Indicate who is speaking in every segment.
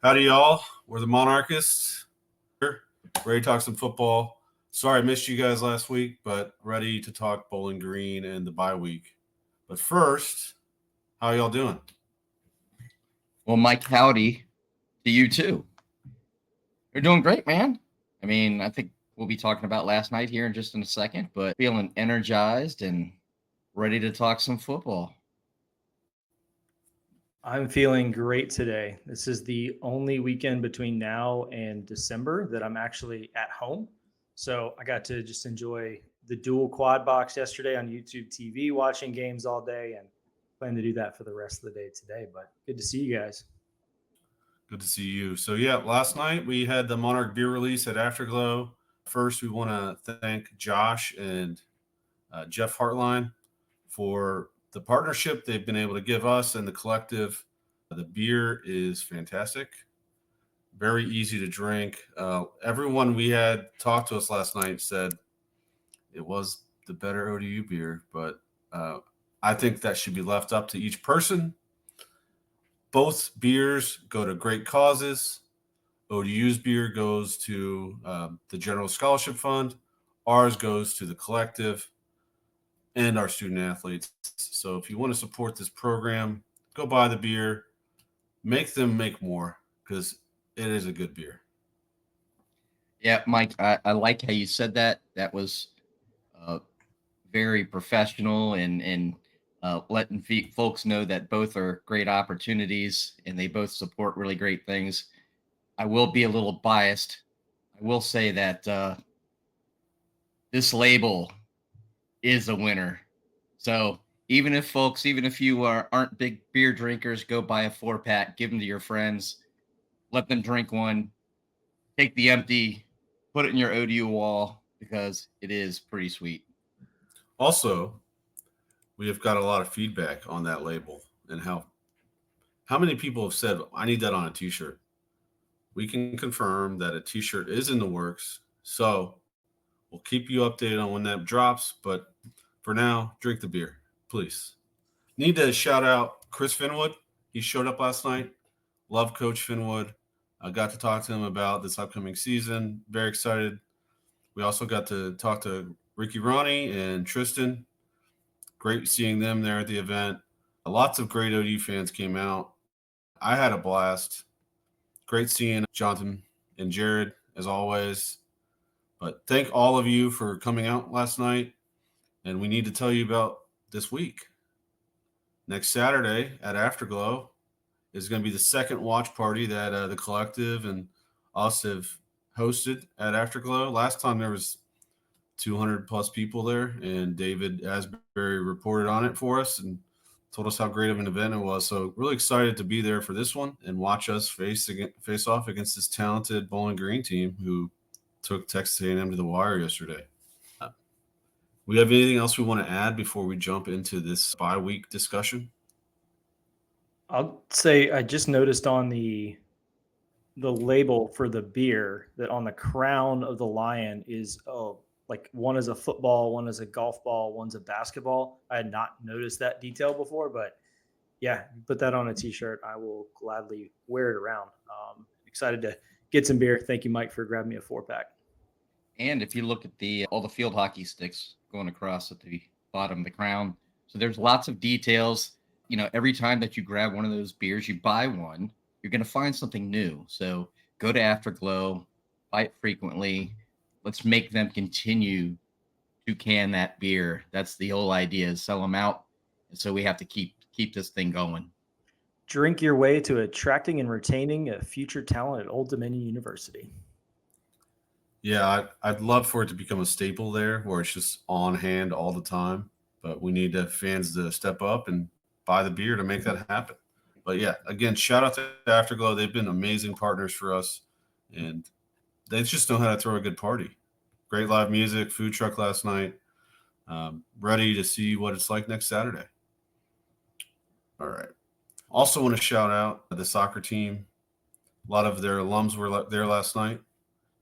Speaker 1: Howdy, y'all. We're the Monarchists. Ready to talk some football. Sorry I missed you guys last week, but ready to talk Bowling Green and the bye week. But first, how y'all doing?
Speaker 2: Well, Mike, howdy to you too. You're doing great, man. I mean, I think we'll be talking about last night here in just in a second, but feeling energized and ready to talk some football.
Speaker 3: I'm feeling great today. This is the only weekend between now and December that I'm actually at home. So I got to just enjoy the dual quad box yesterday on YouTube TV, watching games all day, and plan to do that for the rest of the day today. But good to see you guys.
Speaker 1: Good to see you. So, yeah, last night we had the Monarch beer release at Afterglow. First, we want to thank Josh and Jeff Hartline for the partnership they've been able to give us and the collective. The beer is fantastic, very easy to drink. Everyone we had talk to us last night said it was the better ODU beer, but I think that should be left up to each person. Both beers go to great causes. ODU's beer goes to the General Scholarship Fund. Ours goes to the collective and our student athletes. So if you want to support this program, go buy the beer. Make them make more because it is a good beer.
Speaker 2: Yeah, Mike, I like how you said that. That was very professional and letting folks know that both are great opportunities and they both support really great things. I will be a little biased. I will say that this label is a winner. So even if you aren't big beer drinkers, go buy a 4-pack, give them to your friends, let them drink one, take the empty, put it in your ODU wall because it is pretty sweet.
Speaker 1: Also, we have got a lot of feedback on that label and how many people have said, I need that on a t-shirt. We can confirm that a t-shirt is in the works. So we'll keep you updated on when that drops. But for now, drink the beer, please. Need to shout out Chris Finwood. He showed up last night. Love Coach Finwood. I got to talk to him about this upcoming season. Very excited. We also got to talk to Ricky Ronnie and Tristan. Great seeing them there at the event. Lots of great ODU fans came out. I had a blast. Great seeing Jonathan and Jared, as always. But thank all of you for coming out last night. And we need to tell you about this week. Next Saturday at Afterglow is going to be the second watch party that the collective and us have hosted at Afterglow. Last time there was 200 plus people there, and David Asbury reported on it for us and told us how great of an event it was. So really excited to be there for this one and watch us face off against this talented Bowling Green team who took Texas A&M to the wire yesterday. We have anything else we want to add before we jump into this bye week discussion?
Speaker 3: I'll say I just noticed on the label for the beer that on the crown of the lion is like one is a football, one is a golf ball, one's a basketball. I had not noticed that detail before, but yeah, put that on a t-shirt. I will gladly wear it around. Excited to get some beer. Thank you, Mike, for grabbing me a 4-pack.
Speaker 2: And if you look at all the field hockey sticks going across at the bottom of the crown, so there's lots of details. You know, every time that you grab one of those beers, you buy one, you're going to find something new. So go to Afterglow, buy it frequently. Let's make them continue to can that beer. That's the whole idea, is sell them out. And so we have to keep this thing going.
Speaker 3: Drink your way to attracting and retaining a future talent at Old Dominion University.
Speaker 1: Yeah, I'd love for it to become a staple there where it's just on hand all the time. But we need fans to step up and buy the beer to make that happen. But yeah, again, shout out to Afterglow. They've been amazing partners for us, and they just know how to throw a good party. Great live music, food truck last night. Ready to see what it's like next Saturday. All right. Also want to shout out the soccer team. A lot of their alums were there last night,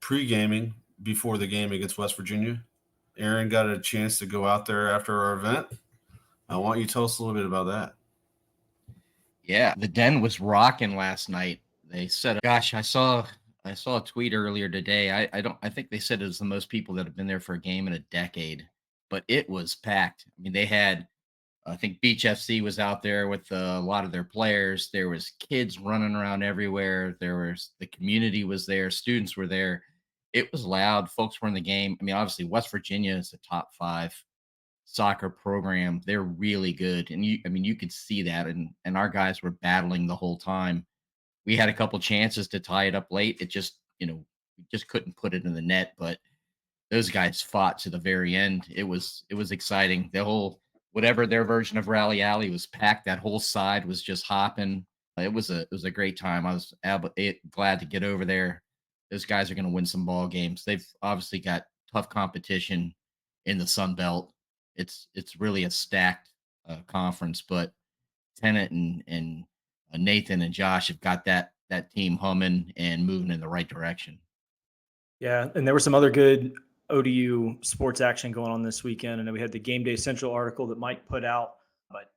Speaker 1: pre-gaming before the game against West Virginia. Aaron got a chance to go out there after our event. I want you to tell us a little bit about that.
Speaker 2: Yeah, the Den was rocking last night. They said, gosh, I saw a tweet earlier today. I think they said it was the most people that have been there for a game in a decade, but it was packed. I mean, they had I think Beach FC was out there with a lot of their players. There was kids running around everywhere. There was the community was there. Students were there. It was loud. Folks were in the game. I mean, obviously West Virginia is a top 5 soccer program. They're really good, and I mean, you could see that. And our guys were battling the whole time. We had a couple chances to tie it up late. It just we just couldn't put it in the net. But those guys fought to the very end. It was exciting. The whole whatever their version of Rally Alley was packed. That whole side was just hopping. It was a great time. I was glad to get over there. Those guys are going to win some ball games. They've obviously got tough competition in the Sun Belt. It's really a stacked conference, but Tennant and Nathan and Josh have got that team humming and moving in the right direction.
Speaker 3: Yeah, and there was some other good ODU sports action going on this weekend. And then we had the Game Day Central article that Mike put out, but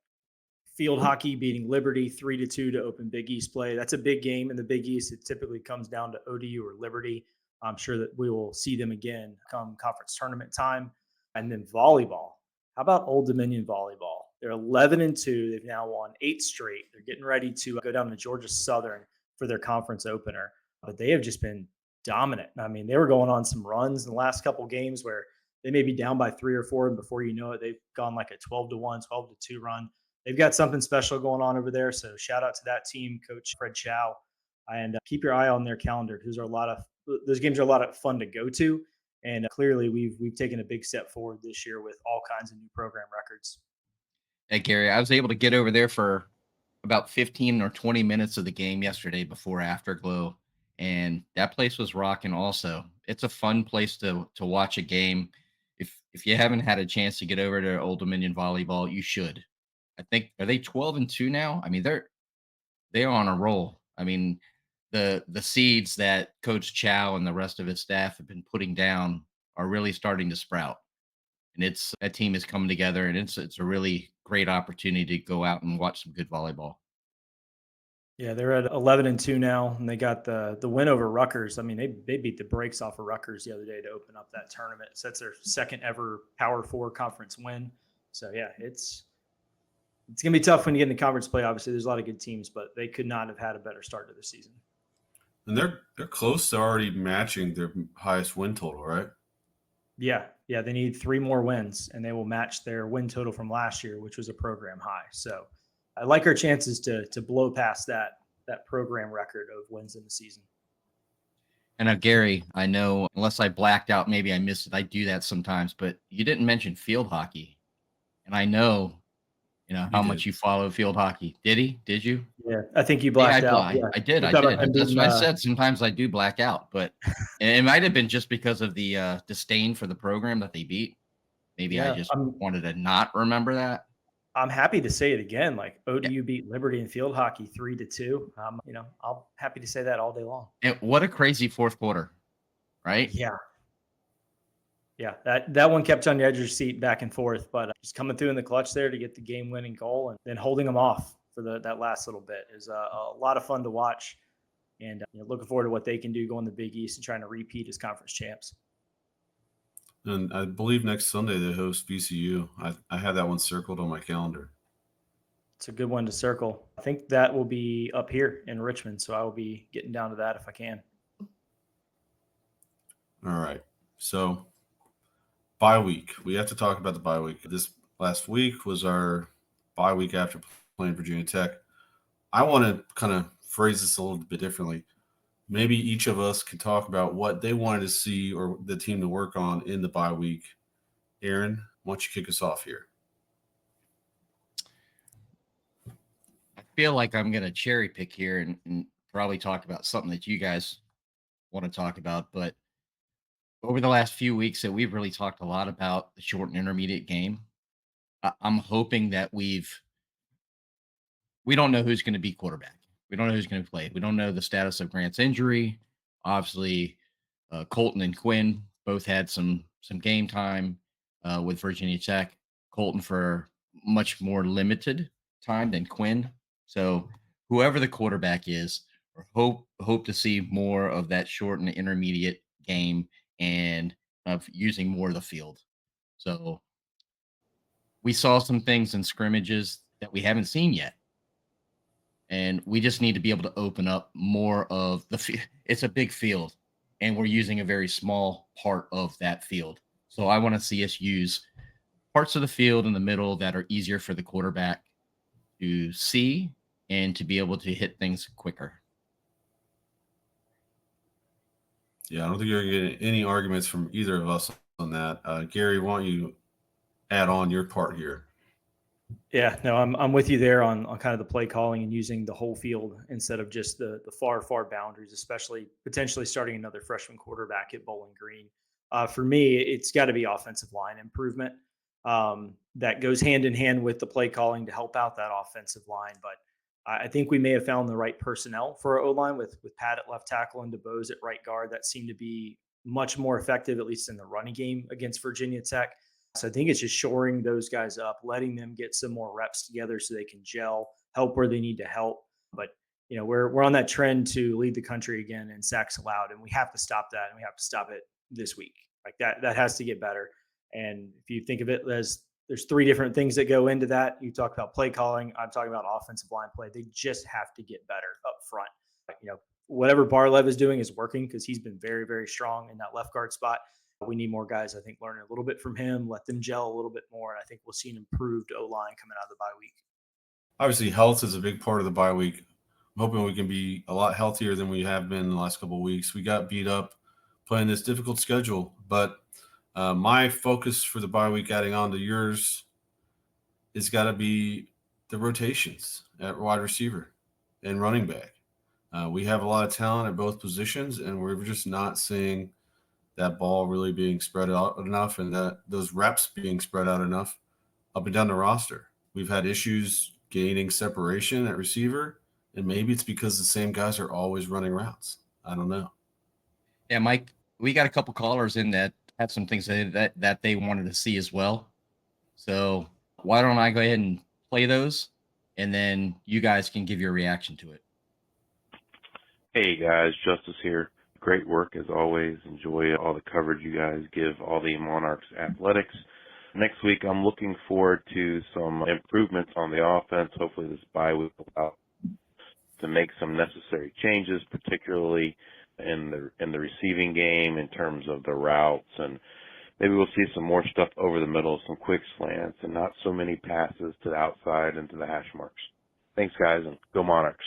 Speaker 3: field hockey beating Liberty 3-2 to open Big East play. That's a big game in the Big East. It typically comes down to ODU or Liberty. I'm sure that we will see them again come conference tournament time. And then volleyball. How about Old Dominion volleyball? They're 11-2. They've now won 8 straight. They're getting ready to go down to Georgia Southern for their conference opener. But they have just been dominant. I mean, they were going on some runs in the last couple games where they may be down by 3 or 4, and before you know it, they've gone like a 12-1, 12-2 run. They've got something special going on over there. So shout out to that team, Coach Fred Chow, and keep your eye on their calendar because those games are a lot of fun to go to. And clearly, we've taken a big step forward this year with all kinds of new program records.
Speaker 2: Hey Gary, I was able to get over there for about 15 or 20 minutes of the game yesterday before Afterglow, and that place was rocking also. It's a fun place to watch a game. If you haven't had a chance to get over to Old Dominion volleyball, you should. I think are they 12-2 now? I mean, they're on a roll. I mean, the seeds that Coach Chow and the rest of his staff have been putting down are really starting to sprout. And it's that team is coming together, and it's a really great opportunity to go out and watch some good volleyball.
Speaker 3: Yeah, they're at 11-2 now, and they got the win over Rutgers. I mean, they beat the brakes off of Rutgers the other day to open up that tournament. So that's their second ever Power Four conference win. So yeah, it's gonna be tough when you get into conference play. Obviously, there's a lot of good teams, but they could not have had a better start to the season.
Speaker 1: And they're close to already matching their highest win total, right?
Speaker 3: Yeah, they need 3 more wins, and they will match their win total from last year, which was a program high. So I like our chances to blow past that program record of wins in the season.
Speaker 2: And Gary, I know unless I blacked out, maybe I missed it. I do that sometimes, but you didn't mention field hockey, and I know
Speaker 1: You
Speaker 2: how
Speaker 1: did.
Speaker 2: much you follow field hockey. Did he? Did you?
Speaker 3: Yeah, I think you
Speaker 2: Yeah,
Speaker 3: blacked out. Yeah,
Speaker 2: I did.
Speaker 3: you're
Speaker 2: I
Speaker 3: talking
Speaker 2: did.
Speaker 3: about them
Speaker 2: That's
Speaker 3: beating,
Speaker 2: what I said. Sometimes I do black out, but it might have been just because of the disdain for the program that they beat. Maybe I
Speaker 3: yeah,
Speaker 2: just wanted to not remember that.
Speaker 3: I'm happy to say it again. Like
Speaker 2: Yeah.
Speaker 3: ODU beat Liberty in field hockey 3-2. I'll happy to say that all day long.
Speaker 2: And what a crazy fourth quarter, right?
Speaker 3: Yeah, that one kept you on the edge of your seat back and forth, but just coming through in the clutch there to get the game-winning goal and then holding them off for that last little bit is a lot of fun to watch. And looking forward to what they can do going to the Big East and trying to repeat as conference champs.
Speaker 1: And I believe next Sunday they host VCU. I have that one circled on my calendar.
Speaker 3: It's a good one to circle. I think that will be up here in Richmond, so I will be getting down to that if I can.
Speaker 1: All right. So bye week. We have to talk about the bye week. This last week was our bye week after playing Virginia Tech. I want to kind of phrase this a little bit differently. Maybe each of us can talk about what they wanted to see or the team to work on in the bye week. Aaron, why don't you kick us off here?
Speaker 2: I feel like I'm going to cherry pick here and probably talk about something that you guys want to talk about. But over the last few weeks, that we've really talked a lot about the short and intermediate game. I'm hoping that we don't know who's going to be quarterback. We don't know who's going to play. We don't know the status of Grant's injury. Obviously, Colton and Quinn both had some game time with Virginia Tech. Colton for much more limited time than Quinn. So whoever the quarterback is, or hope to see more of that short and intermediate game and of using more of the field. So we saw some things in scrimmages that we haven't seen yet, and we just need to be able to open up more of the field. It's a big field, and we're using a very small part of that field. So I want to see us use parts of the field in the middle that are easier for the quarterback to see and to be able to hit things quicker.
Speaker 1: Yeah, I don't think you're getting any arguments from either of us on that. Gary, why don't you add on your part here?
Speaker 3: Yeah, no, I'm with you there on kind of the play calling and using the whole field instead of just the far boundaries, especially potentially starting another freshman quarterback at Bowling Green. For me, it's got to be offensive line improvement. That goes hand in hand with the play calling to help out that offensive line. But I think we may have found the right personnel for our O line with Pat at left tackle and DeBose at right guard. That seemed to be much more effective, at least in the running game against Virginia Tech. So I think it's just shoring those guys up, letting them get some more reps together so they can gel, help where they need to help. But we're on that trend to lead the country again in sacks allowed, and we have to stop that, and we have to stop it this week. Like that has to get better. And if you think of it as there's three different things that go into that. You talk about play calling. I'm talking about offensive line play. They just have to get better up front. Whatever Barlev is doing is working because he's been very, very strong in that left guard spot. We need more guys, I think, learning a little bit from him, let them gel a little bit more. And I think we'll see an improved O-line coming out of the bye week.
Speaker 1: Obviously, health is a big part of the bye week. I'm hoping we can be a lot healthier than we have been in the last couple of weeks. We got beat up playing this difficult schedule, but my focus for the bye week, adding on to yours, is got to be the rotations at wide receiver and running back. We have a lot of talent at both positions, and we're just not seeing that ball really being spread out enough and that those reps being spread out enough up and down the roster. We've had issues gaining separation at receiver, and maybe it's because the same guys are always running routes. I don't know.
Speaker 2: Yeah, Mike, we got a couple callers in that had some things that they wanted to see as well. So why don't I go ahead and play those, and then you guys can give your reaction to it.
Speaker 4: Hey guys, Justice here. Great work as always. Enjoy all the coverage you guys give all the Monarchs athletics. Next week, I'm looking forward to some improvements on the offense. Hopefully this bye week will allow to make some necessary changes, particularly in the receiving game in terms of the routes, and maybe we'll see some more stuff over the middle, some quick slants, and not so many passes to the outside and to the hash marks. Thanks, guys, and go Monarchs.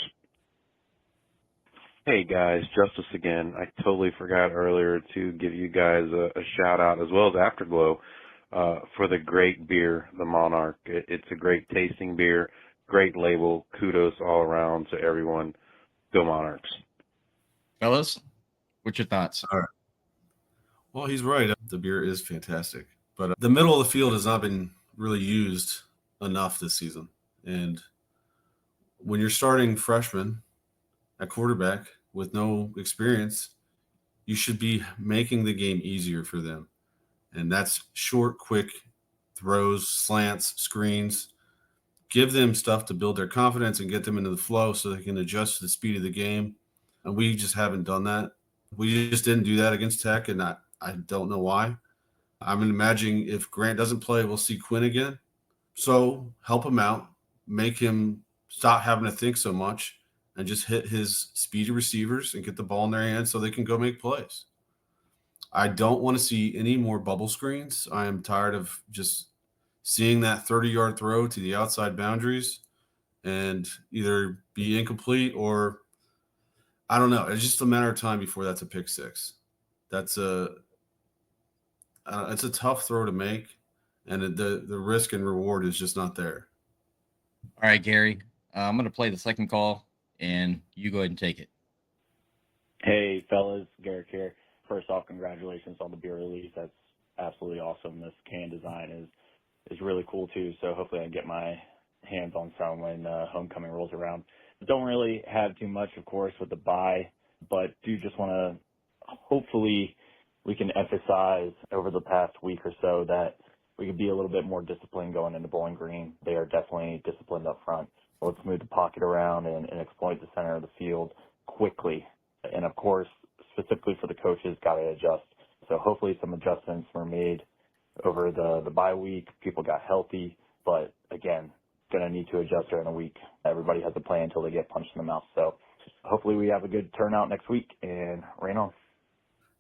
Speaker 4: Hey guys, Justice again. I totally forgot earlier to give you guys a shout out as well as Afterglow for the great beer, the Monarch. It's a great tasting beer, great label. Kudos all around to everyone. Go Monarchs.
Speaker 2: Fellas, what's your thoughts?
Speaker 1: All right. Well, he's right. The beer is fantastic, but the middle of the field has not been really used enough this season. And when you're starting freshmen at quarterback with no experience, you should be making the game easier for them. And that's short, quick throws, slants, screens. Give them stuff to build their confidence and get them into the flow so they can adjust to the speed of the game. And we just haven't done that. We just didn't do that against Tech, and I don't know why. I'm imagining if Grant doesn't play, we'll see Quinn again. So help him out, make him stop having to think so much, and just hit his speedy receivers and get the ball in their hands so they can go make plays. I don't want to see any more bubble screens. I am tired of just seeing that 30-yard throw to the outside boundaries and either be incomplete or I don't know. It's just a matter of time before that's a pick six. It's a tough throw to make, and the risk and reward is just not there.
Speaker 2: All right, Gary, I'm going to play the second call, and you go ahead and take it.
Speaker 5: Hey, fellas, Garrick here. First off, congratulations on the beer release. That's absolutely awesome. This can design is really cool, too, so hopefully I can get my hands on some when homecoming rolls around. Don't really have too much, of course, with the buy, but do just want to hopefully we can emphasize over the past week or so that we could be a little bit more disciplined going into Bowling Green. They are definitely disciplined up front. Let's move the pocket around and exploit the center of the field. quickly. And of course, specifically for the coaches, got to adjust. So hopefully some adjustments were made over the bye week. People got healthy, but again, going to need to adjust during the week. Everybody has a plan until they get punched in the mouth. So hopefully we have a good turnout next week, and rain on.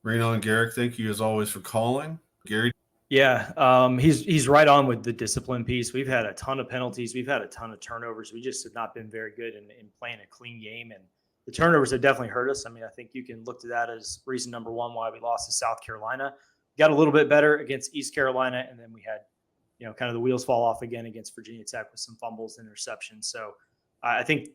Speaker 1: Rain on, Garrick. Thank you as always for calling. Gary?
Speaker 3: Yeah, he's right on with the discipline piece. We've had a ton of penalties. We've had a ton of turnovers. We just have not been very good in playing a clean game. And the turnovers have definitely hurt us. I mean, I think you can look to that as reason number one why we lost to South Carolina. Got a little bit better against East Carolina, and then we had, kind of the wheels fall off again against Virginia Tech with some fumbles, interceptions. So I think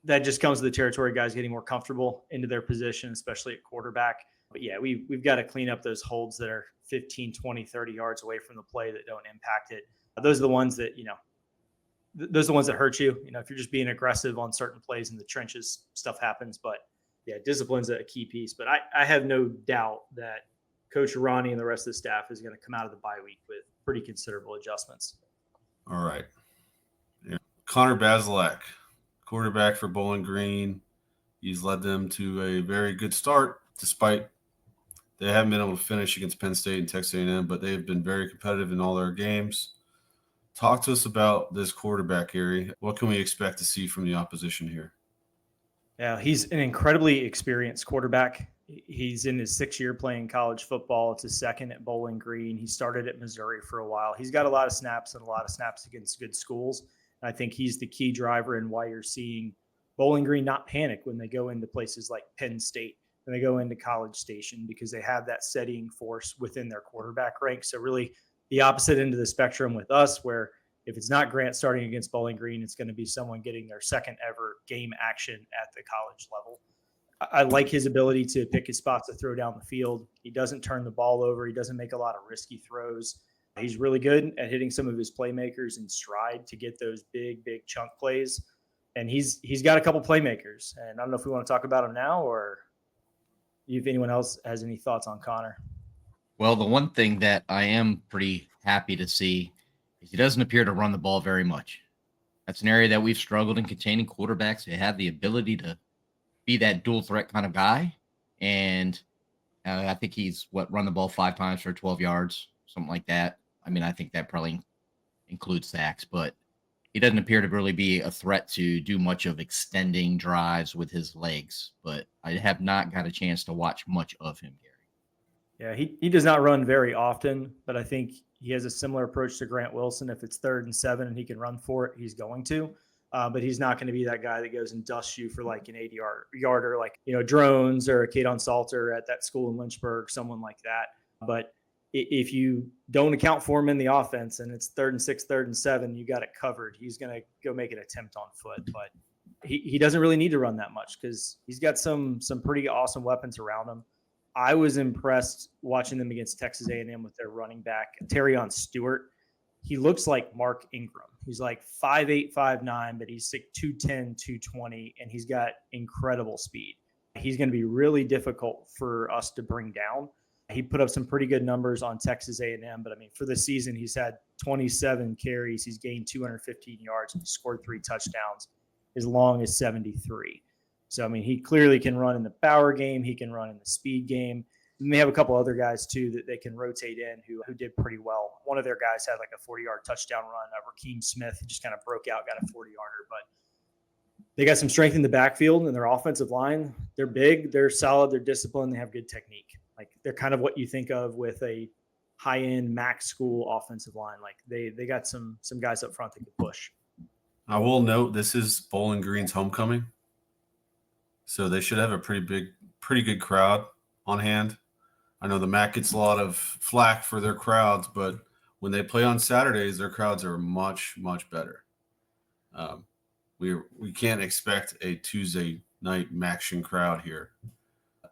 Speaker 3: that just comes to the territory guys getting more comfortable into their position, especially at quarterback. But yeah, we've got to clean up those holds that are 15, 20, 30 yards away from the play that don't impact it. Those are the ones that, those are the ones that hurt you. If you're just being aggressive on certain plays in the trenches, stuff happens. But yeah, discipline's a key piece. But I have no doubt that Coach Ronnie and the rest of the staff is going to come out of the bye week with pretty considerable adjustments.
Speaker 1: All right. Yeah. Connor Bazelak, quarterback for Bowling Green. He's led them to a very good start, despite they haven't been able to finish against Penn State and Texas A&M, but they have been very competitive in all their games. Talk to us about this quarterback, Gary. What can we expect to see from the opposition here?
Speaker 3: Yeah, he's an incredibly experienced quarterback. He's in his 6th year playing college football. It's his 2nd at Bowling Green. He started at Missouri for a while. He's got a lot of snaps and a lot of snaps against good schools. I think he's the key driver in why you're seeing Bowling Green not panic when they go into places like Penn State and they go into College Station, because they have that steadying force within their quarterback ranks. So really the opposite end of the spectrum with us, where if it's not Grant starting against Bowling Green, it's going to be someone getting their 2nd ever game action at the college level. I like his ability to pick his spots to throw down the field. He doesn't turn the ball over. He doesn't make a lot of risky throws. He's really good at hitting some of his playmakers in stride to get those big chunk plays. And he's got a couple playmakers. And I don't know if we want to talk about him now, or if anyone else has any thoughts on Connor.
Speaker 2: Well, the one thing that I am pretty happy to see is he doesn't appear to run the ball very much. That's an area that we've struggled in containing quarterbacks who have the ability to be that dual threat kind of guy. And I think he's run the ball 5 times for 12 yards, something like that. I mean, I think that probably includes sacks, but he doesn't appear to really be a threat to do much of extending drives with his legs. But I have not got a chance to watch much of him, Gary.
Speaker 3: Yeah, he does not run very often, but I think he has a similar approach to Grant Wilson. If it's 3rd and 7 and he can run for it, he's going to. But he's not going to be that guy that goes and dusts you for like an 80-yarder, like Drones or Kadon Salter at that school in Lynchburg, someone like that. But if you don't account for him in the offense and it's 3rd and 6, 3rd and 7, you got it covered. He's going to go make an attempt on foot, but he doesn't really need to run that much because he's got some pretty awesome weapons around him. I was impressed watching them against Texas A&M with their running back, Terrion Stewart. He looks like Mark Ingram. He's like 5'8", 5'9", but he's 210, 220, and he's got incredible speed. He's going to be really difficult for us to bring down. He put up some pretty good numbers on Texas A&M, but I mean, for the season, he's had 27 carries. He's gained 215 yards and scored 3 touchdowns, as long as 73. So, I mean, he clearly can run in the power game. He can run in the speed game. And they have a couple other guys, too, that they can rotate in who did pretty well. One of their guys had like a 40-yard touchdown run. Rakeem Smith, who just kind of broke out, got a 40-yarder. But they got some strength in the backfield and their offensive line. They're big. They're solid. They're disciplined. They have good technique. Like, they're kind of what you think of with a high-end MAC school offensive line. Like, they got some guys up front that can push.
Speaker 1: I will note this is Bowling Green's homecoming. So they should have a pretty good crowd on hand. I know the MAC gets a lot of flack for their crowds, but when they play on Saturdays, their crowds are much, much better. We can't expect a Tuesday night MACtion crowd here.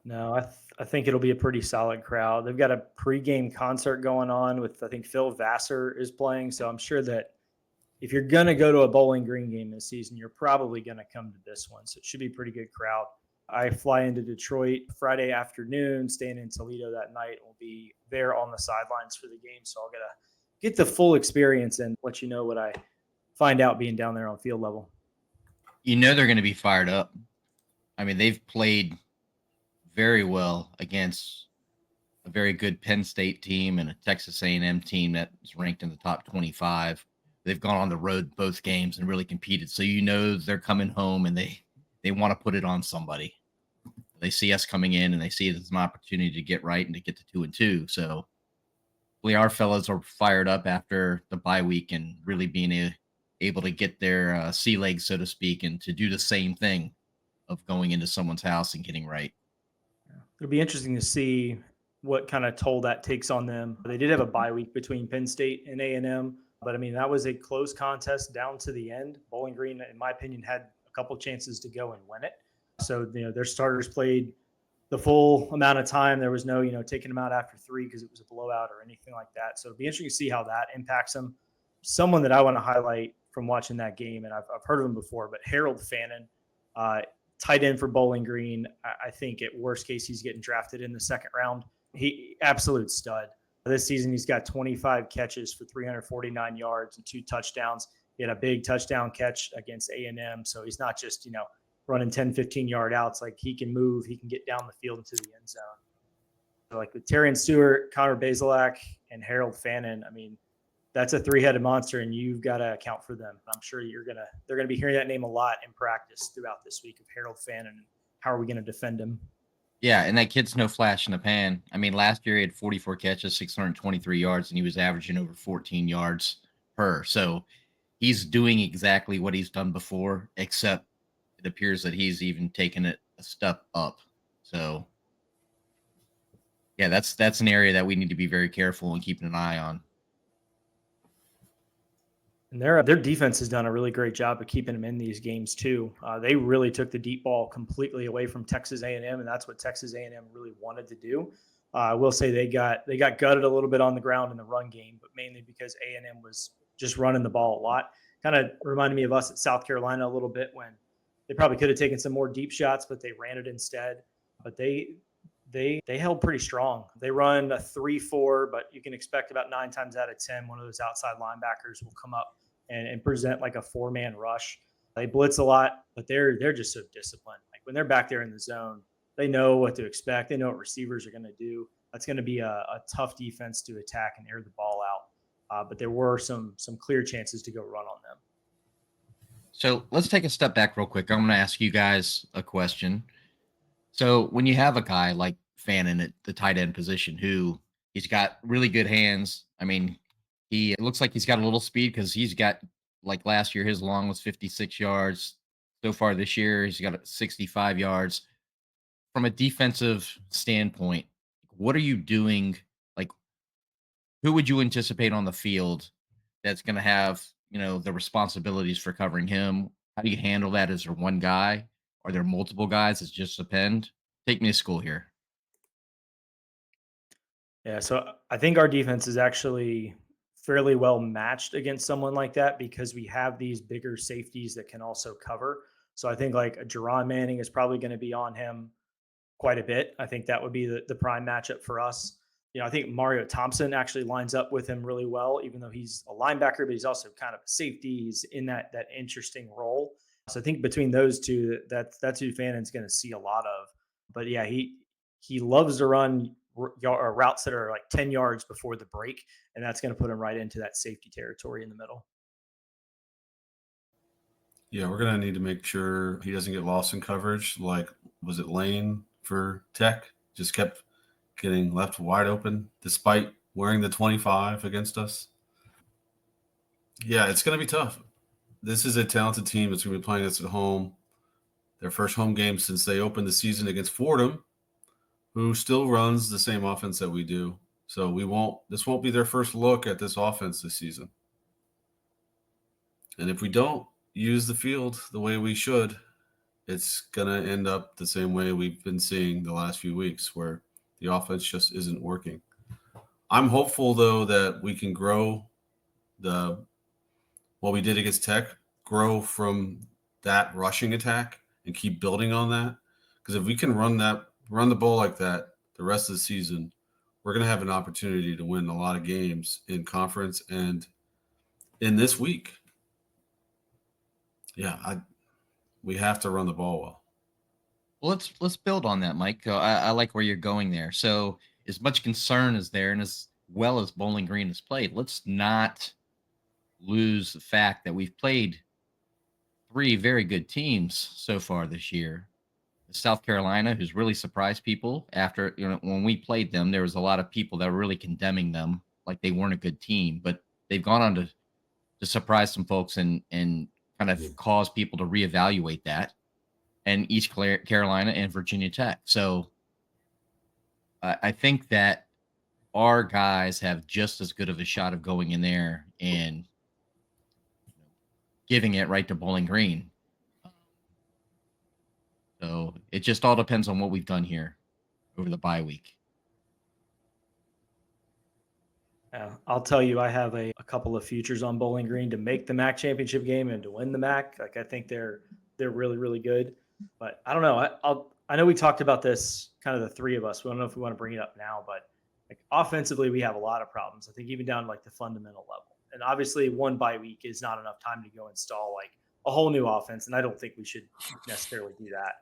Speaker 3: No, I think it'll be a pretty solid crowd. They've got a pregame concert going on with, I think, Phil Vassar is playing. So I'm sure that if you're going to go to a Bowling Green game this season, you're probably going to come to this one. So it should be a pretty good crowd. I fly into Detroit Friday afternoon, staying in Toledo that night. We'll be there on the sidelines for the game. So I'll get the full experience and let you know what I find out being down there on field level.
Speaker 2: They're going to be fired up. I mean, they've played very well against a very good Penn State team and a Texas A&M team that is ranked in the top 25. They've gone on the road both games and really competed. So they're coming home and they want to put it on somebody. They see us coming in and they see it as an opportunity to get right and to get to 2-2. So our fellas are fired up after the bye week and really being able to get their sea legs, so to speak, and to do the same thing of going into someone's house and getting right.
Speaker 3: It'll be interesting to see what kind of toll that takes on them. They did have a bye week between Penn State and A&M, but I mean, that was a close contest down to the end. Bowling Green, in my opinion, had a couple chances to go and win it. So, their starters played the full amount of time. There was no, taking them out after 3 because it was a blowout or anything like that. So it'll be interesting to see how that impacts them. Someone that I want to highlight from watching that game, and I've heard of him before, but Harold Fannin, tight end for Bowling Green. I think at worst case, he's getting drafted in the second round. He absolute stud. This season, he's got 25 catches for 349 yards and 2 touchdowns. He had a big touchdown catch against A&M. So he's not just, running 10, 15-yard outs. Like, he can move, he can get down the field into the end zone. So, like, with Terrian Stewart, Connor Bazelak, and Harold Fannin, I mean, that's a 3-headed monster, and you've got to account for them. I'm sure they're gonna be hearing that name a lot in practice throughout this week of Harold Fannin. How are we gonna defend him?
Speaker 2: Yeah, and that kid's no flash in the pan. I mean, last year he had 44 catches, 623 yards, and he was averaging over 14 yards per. So he's doing exactly what he's done before, except it appears that he's even taken it a step up. So yeah, that's an area that we need to be very careful and keeping an eye on.
Speaker 3: And their defense has done a really great job of keeping them in these games too. They really took the deep ball completely away from Texas A&M, and that's what Texas A&M really wanted to do. I will say they got gutted a little bit on the ground in the run game, but mainly because A&M was just running the ball a lot. Kind of reminded me of us at South Carolina a little bit when they probably could have taken some more deep shots, but they ran it instead. But they held pretty strong. They run a 3-4, but you can expect about 9 times out of 10, one of those outside linebackers will come up and present like a 4-man rush. They blitz a lot, but they're just so disciplined. Like, when they're back there in the zone, they know what to expect. They know what receivers are going to do. That's going to be a tough defense to attack and air the ball out. But there were some clear chances to go run on them.
Speaker 2: So let's take a step back real quick. I'm going to ask you guys a question. So when you have a guy like Fannin at the tight end position, who he's got really good hands. I mean, it looks like he's got a little speed because he's got, like last year, his long was 56 yards. So far this year, he's got 65 yards. From a defensive standpoint, what are you doing? Like, who would you anticipate on the field that's going to have, the responsibilities for covering him? How do you handle that? Is there one guy? Are there multiple guys? Does it just depend? Take me to school here.
Speaker 3: Yeah, so I think our defense is actually fairly well matched against someone like that because we have these bigger safeties that can also cover. So I think like a Jerron Manning is probably going to be on him quite a bit. I think that would be the prime matchup for us. I think Mario Thompson actually lines up with him really well, even though he's a linebacker, but he's also kind of a safety. He's in that interesting role. So I think between those two, that's who Fannin's going to see a lot of. But yeah, he loves to run routes that are like 10 yards before the break, and that's going to put him right into that safety territory in the middle.
Speaker 1: Yeah, we're going to need to make sure he doesn't get lost in coverage. Like, was it Lane for Tech? Just kept getting left wide open despite wearing the 25 against us. Yeah, it's going to be tough. This is a talented team that's going to be playing us at home. Their first home game since they opened the season against Fordham, who still runs the same offense that we do. So this won't be their first look at this offense this season. And if we don't use the field the way we should, it's going to end up the same way we've been seeing the last few weeks, where the offense just isn't working. I'm hopeful, though, that we can grow what we did against Tech, grow from that rushing attack and keep building on that. Because if we can run the ball like that the rest of the season, we're going to have an opportunity to win a lot of games in conference and in this week. Yeah, we have to run the ball well.
Speaker 2: Well, let's build on that, Mike. I like where you're going there. So, as much concern as there, and as well as Bowling Green has played, let's not lose the fact that we've played three very good teams so far this year. South Carolina, who's really surprised people after, when we played them, there was a lot of people that were really condemning them, like they weren't a good team, but they've gone on to surprise some folks and kind of cause people to reevaluate that. And East Carolina and Virginia Tech. So I think that our guys have just as good of a shot of going in there and giving it right to Bowling Green. So it just all depends on what we've done here over the bye week.
Speaker 3: Yeah, I'll tell you, I have a couple of futures on Bowling Green to make the MAC championship game and to win the MAC. Like I think they're really really good, but I don't know. I know we talked about this, kind of the three of us. We don't know if we want to bring it up now, but like offensively, we have a lot of problems. I think even down to like the fundamental level, and obviously one bye week is not enough time to go install like a whole new offense, and I don't think we should necessarily do that.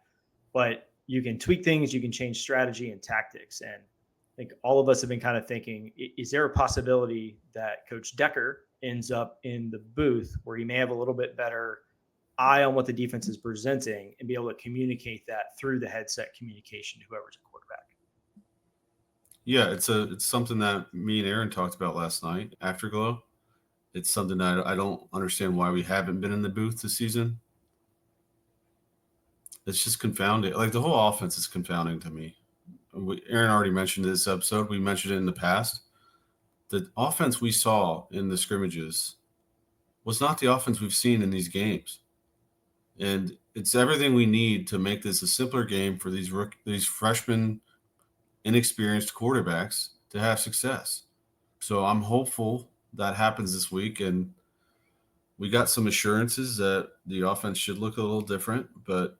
Speaker 3: But you can tweak things, you can change strategy and tactics, and I think all of us have been kind of thinking, is there a possibility that Coach Decker ends up in the booth where he may have a little bit better eye on what the defense is presenting and be able to communicate that through the headset communication to whoever's a quarterback?
Speaker 1: Yeah, it's something that me and Aaron talked about last night. Afterglow. It's something that I don't understand why we haven't been in the booth this season. It's just confounding. Like the whole offense is confounding to me. Aaron already mentioned this episode. We mentioned it in the past. The offense we saw in the scrimmages was not the offense we've seen in these games. And it's everything we need to make this a simpler game for these freshmen, inexperienced quarterbacks to have success. So I'm hopeful that happens this week. And we got some assurances that the offense should look a little different, but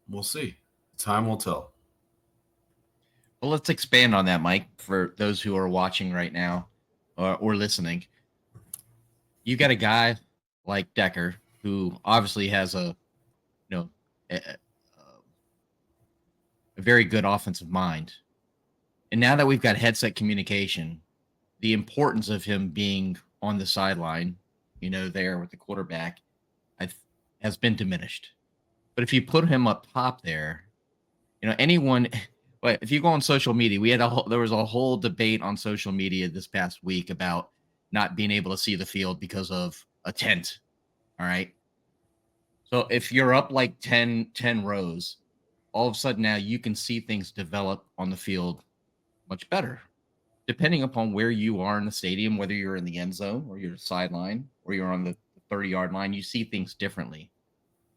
Speaker 1: we'll see. Time will tell.
Speaker 2: Well, let's expand on that, Mike, for those who are watching right now or listening. You got a guy like Decker who obviously has a a very good offensive mind. And now that we've got headset communication, the importance of him being on the sideline, there with the quarterback, has been diminished. But if you put him up top there, anyone. But if you go on social media, there was a whole debate on social media this past week about not being able to see the field because of a tent. All right. So if you're up like 10 rows, all of a sudden now you can see things develop on the field much better, depending upon where you are in the stadium, whether you're in the end zone or you're sideline or you're on the 30-yard line, you see things differently.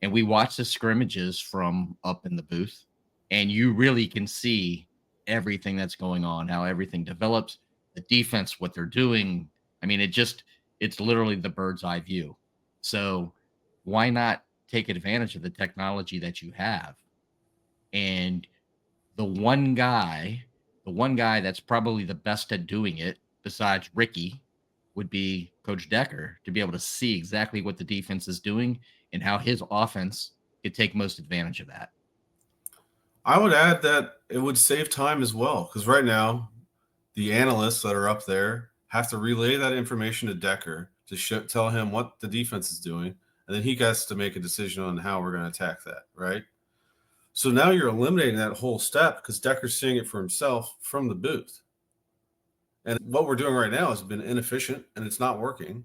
Speaker 2: And we watch the scrimmages from up in the booth, and you really can see everything that's going on, how everything develops, the defense, what they're doing. I mean, it's literally the bird's eye view. So why not take advantage of the technology that you have? And the one guy that's probably the best at doing it, besides Ricky, would be Coach Decker, to be able to see exactly what the defense is doing and how his offense could take most advantage of that.
Speaker 1: I would add that it would save time as well, because right now the analysts that are up there have to relay that information to Decker to tell him what the defense is doing, and then he gets to make a decision on how we're going to attack that, right? So now you're eliminating that whole step because Decker's seeing it for himself from the booth. And what we're doing right now has been inefficient and it's not working.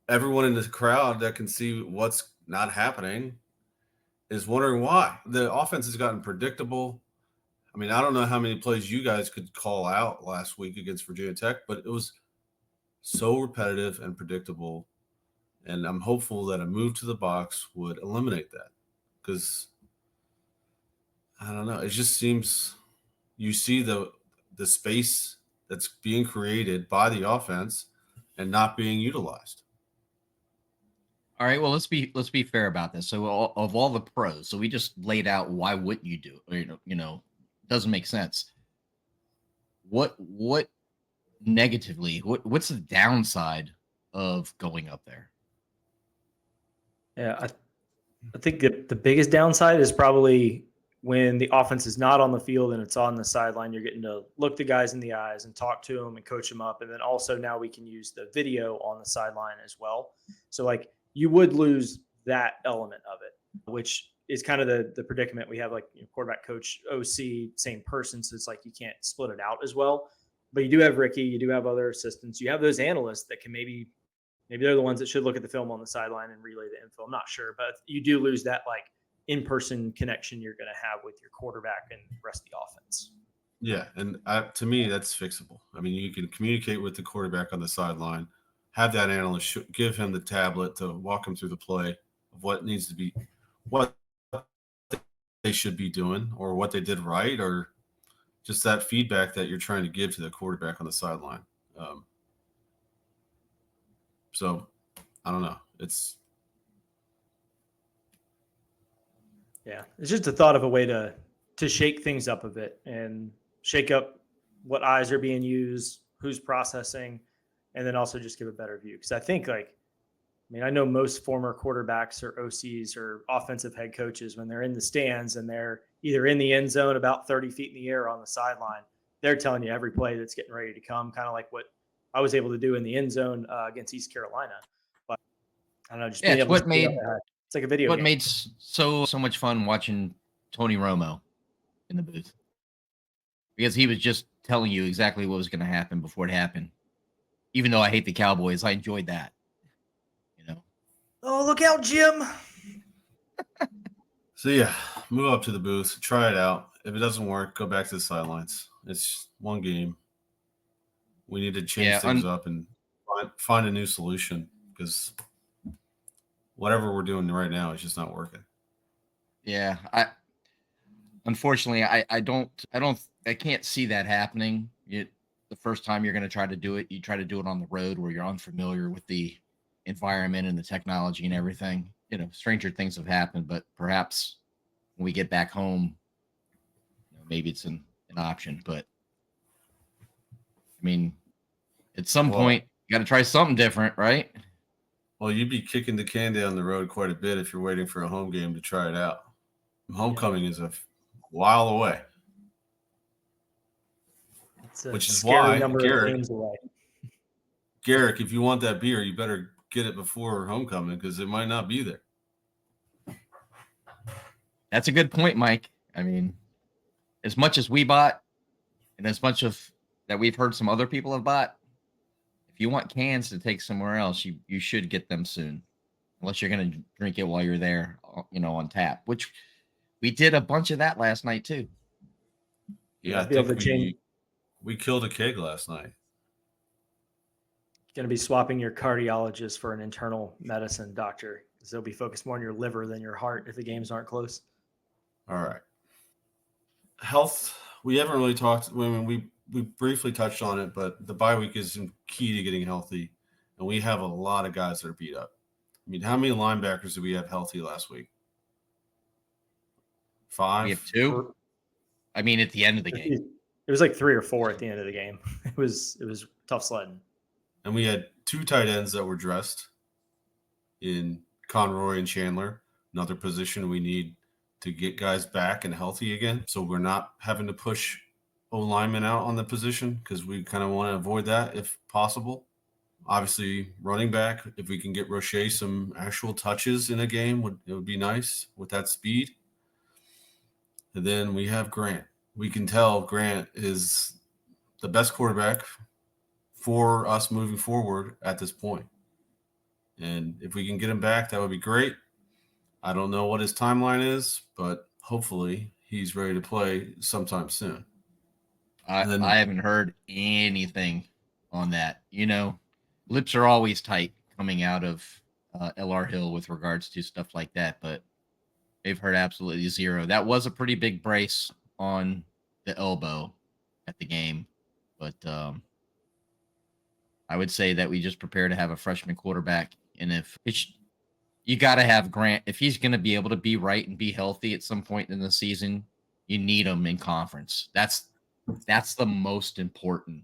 Speaker 1: Everyone in the crowd that can see what's not happening is wondering why. The offense has gotten predictable. I mean, I don't know how many plays you guys could call out last week against Virginia Tech, but it was so repetitive and predictable. And I'm hopeful that a move to the box would eliminate that, because I don't know. It just seems you see the space that's being created by the offense and not being utilized.
Speaker 2: All right, well, let's be fair about this. So of all the pros, so we just laid out why wouldn't you do it? Doesn't make sense. What negatively, what's the downside of going up there?
Speaker 3: Yeah, I think the biggest downside is probably when the offense is not on the field and it's on the sideline. You're getting to look the guys in the eyes and talk to them and coach them up. And then also now we can use the video on the sideline as well. So like you would lose that element of it, which is kind of the predicament we have. Like quarterback coach, OC, same person, so it's like you can't split it out as well. But you do have Ricky, you do have other assistants, you have those analysts that can maybe they're the ones that should look at the film on the sideline and relay the info. I'm not sure, but you do lose that like in-person connection you're going to have with your quarterback and the rest of the offense.
Speaker 1: Yeah, and to me, that's fixable. I mean, you can communicate with the quarterback on the sideline, have that analyst give him the tablet to walk him through the play of what needs to be, what they should be doing, or what they did right, or just that feedback that you're trying to give to the quarterback on the sideline. So, I don't know. It's
Speaker 3: just a thought of a way to shake things up a bit and shake up what eyes are being used, who's processing, and then also just give a better view. Because I think I know most former quarterbacks or OCs or offensive head coaches, when they're in the stands and they're either in the end zone about 30 feet in the air or on the sideline, they're telling you every play that's getting ready to come, kind of like what I was able to do in the end zone against East Carolina. But I don't know, just being
Speaker 2: it's
Speaker 3: able
Speaker 2: what
Speaker 3: to
Speaker 2: made
Speaker 3: it's like a video
Speaker 2: what
Speaker 3: game.
Speaker 2: made so much fun watching Tony Romo in the booth, because he was just telling you exactly what was going to happen before it happened. Even though I hate the Cowboys, I enjoyed that.
Speaker 3: Oh, look out, Jim.
Speaker 1: So yeah, move up to the booth, try it out. If it doesn't work, go back to the sidelines. It's one game. We need to change things up and find a new solution, because whatever we're doing right now is just not working.
Speaker 2: Yeah, unfortunately I can't see that happening. The first time you're going to try to do it, you try to do it on the road where you're unfamiliar with the environment and the technology and everything. Stranger things have happened, but perhaps when we get back home, maybe it's an option. But I mean, at some point, you got to try something different, right?
Speaker 1: Well, you'd be kicking the can down the road quite a bit if you're waiting for a home game to try it out. Homecoming is a while away. Which is why, Garrick, if you want that beer, you better get it before homecoming, because it might not be there.
Speaker 2: That's a good point, Mike. I mean, as much as we bought and as much of that we've heard some other people have bought, if you want cans to take somewhere else, you should get them soon, unless you're going to drink it while you're there, on tap, which we did a bunch of that last night too.
Speaker 1: Yeah, I think we killed a keg last night.
Speaker 3: Going to be swapping your cardiologist for an internal medicine doctor, because they'll be focused more on your liver than your heart if the games aren't close.
Speaker 1: All right. Health, we haven't really talked. We briefly touched on it, but the bye week is key to getting healthy, and we have a lot of guys that are beat up. I mean, how many linebackers did we have healthy last week? 5?
Speaker 2: We have 2. I mean, at the end of the game,
Speaker 3: it was like 3 or 4 at the end of the game. It was tough sledding.
Speaker 1: And we had 2 tight ends that were dressed in Conroy and Chandler, another position we need to get guys back and healthy again. So we're not having to push O-linemen out on the position, because we kind of want to avoid that if possible. Obviously, running back, if we can get Roche some actual touches in a game, it would be nice with that speed. And then we have Grant. We can tell Grant is the best quarterback for us moving forward at this point. And if we can get him back, that would be great. I don't know what his timeline is, but hopefully he's ready to play sometime soon.
Speaker 2: I haven't heard anything on that. Lips are always tight coming out of LR Hill with regards to stuff like that, but they've heard absolutely zero. That was a pretty big brace on the elbow at the game, but I would say that we just prepare to have a freshman quarterback, and if you got to have Grant, if he's going to be able to be right and be healthy at some point in the season, you need him in conference. That's the most important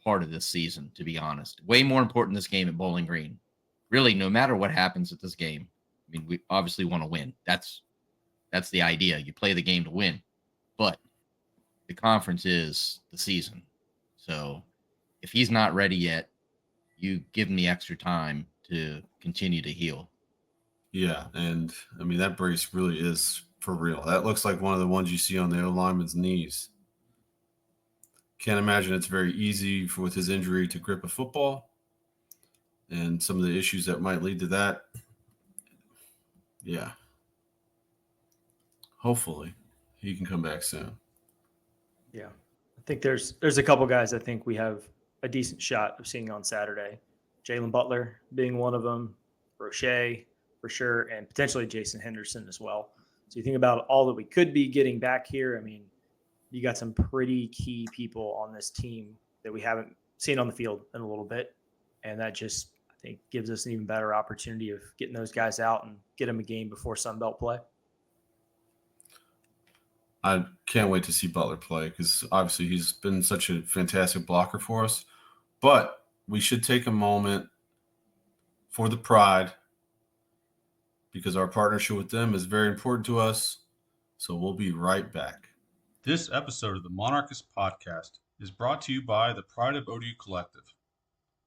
Speaker 2: part of this season, to be honest. Way more important this game at Bowling Green. Really, no matter what happens at this game, I mean, we obviously want to win. That's the idea. You play the game to win, but the conference is the season. So if he's not ready yet, you give him the extra time to continue to heal.
Speaker 1: Yeah, and I mean that brace really is for real. That looks like one of the ones you see on the O lineman's knees. Can't imagine it's very easy with his injury to grip a football and some of the issues that might lead to that. Yeah. Hopefully he can come back soon.
Speaker 3: Yeah. I think there's a couple guys I think we have a decent shot of seeing on Saturday. Jalen Butler being one of them, Roche for sure, and potentially Jason Henderson as well. So you think about all that we could be getting back here. I mean, you got some pretty key people on this team that we haven't seen on the field in a little bit. And that just, I think, gives us an even better opportunity of getting those guys out and get them a game before Sunbelt play.
Speaker 1: I can't wait to see Butler play because obviously he's been such a fantastic blocker for us. But we should take a moment for the Pride because our partnership with them is very important to us. So we'll be right back.
Speaker 6: This episode of the Monarchist podcast is brought to you by the Pride of ODU Collective.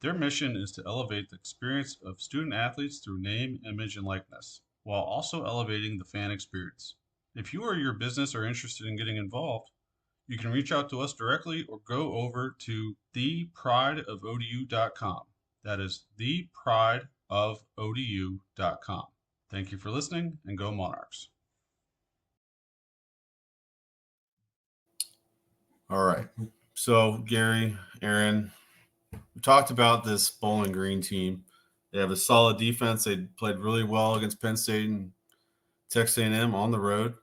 Speaker 6: Their mission is to elevate the experience of student athletes through name, image, and likeness, while also elevating the fan experience. If you or your business are interested in getting involved, you can reach out to us directly or go over to theprideofodu.com. That is theprideofodu.com. Thank you for listening, and go Monarchs.
Speaker 1: All right. So, Gary, Aaron, we talked about this Bowling Green team. They have a solid defense. They played really well against Penn State and Texas A&M on the road.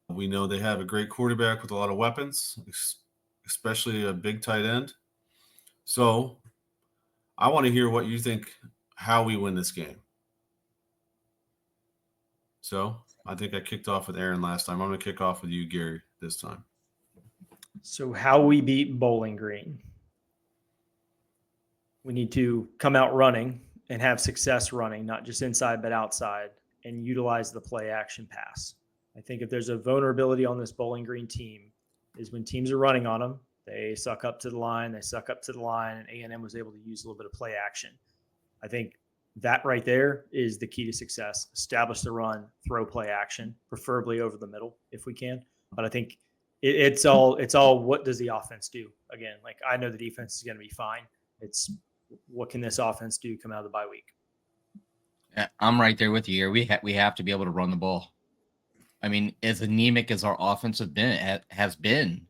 Speaker 1: We know they have a great quarterback with a lot of weapons, especially a big tight end. So I want to hear what you think, how we win this game. So I think I kicked off with Aaron last time. I'm going to kick off with you, Gary, this time.
Speaker 3: So how we beat Bowling Green. We need to come out running and have success running, not just inside but outside, and utilize the play action pass. I think if there's a vulnerability on this Bowling Green team is when teams are running on them, they suck up to the line, and A&M was able to use a little bit of play action. I think that right there is the key to success. Establish the run, throw play action, preferably over the middle if we can. But I think it's all what does the offense do? Again, like I know the defense is going to be fine. It's what can this offense do come out of the bye week?
Speaker 2: I'm right there with you here. We have to be able to run the ball. I mean, as anemic as our offense has been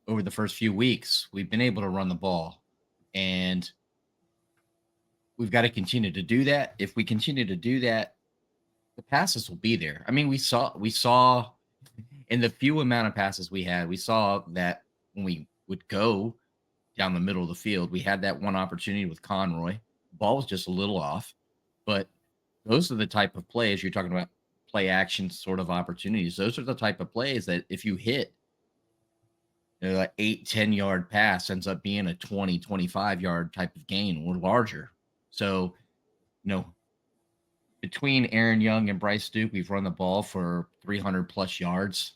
Speaker 2: over the first few weeks, we've been able to run the ball, and we've got to continue to do that. If we continue to do that, the passes will be there. I mean, we saw in the few amount of passes we had, we saw that when we would go down the middle of the field, we had that one opportunity with Conroy. The ball was just a little off, but those are the type of plays you're talking about, play action sort of opportunities. Those are the type of plays that if you hit, an 8-10 yard pass ends up being a 20-25 yard type of gain or larger. So, between Aaron Young and Bryce Duke, we've run the ball for 300 plus yards,